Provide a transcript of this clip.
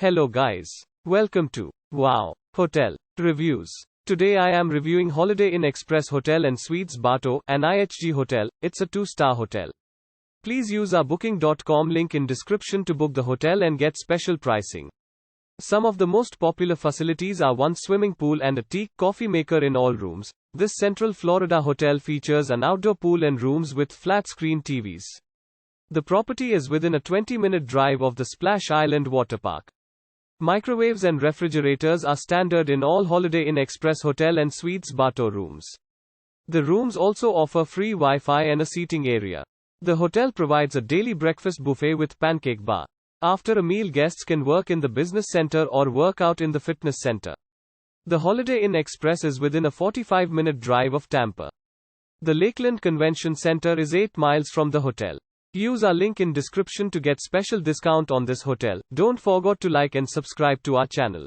Hello guys. Welcome to Wow Hotel Reviews. Today I am reviewing Holiday Inn Express Hotel and Suites Bartow, an IHG hotel. It's a 2-star hotel. Please use our booking.com link in description to book the hotel and get special pricing. Some of the most popular facilities are one swimming pool and a tea, coffee maker in all rooms. This Central Florida hotel features an outdoor pool and rooms with flat-screen TVs. The property is within a 20-minute drive of the Splash Island water park. Microwaves and refrigerators are standard in all Holiday Inn Express Hotel and Suites Bartow rooms. The rooms also offer free Wi-Fi and a seating area. The hotel provides a daily breakfast buffet with pancake bar. After a meal, guests can work in the business center or work out in the fitness center. The Holiday Inn Express is within a 45-minute drive of Tampa. The Lakeland Convention Center is 8 miles from the hotel. Use our link in description to get special discount on this hotel. Don't forget to like and subscribe to our channel.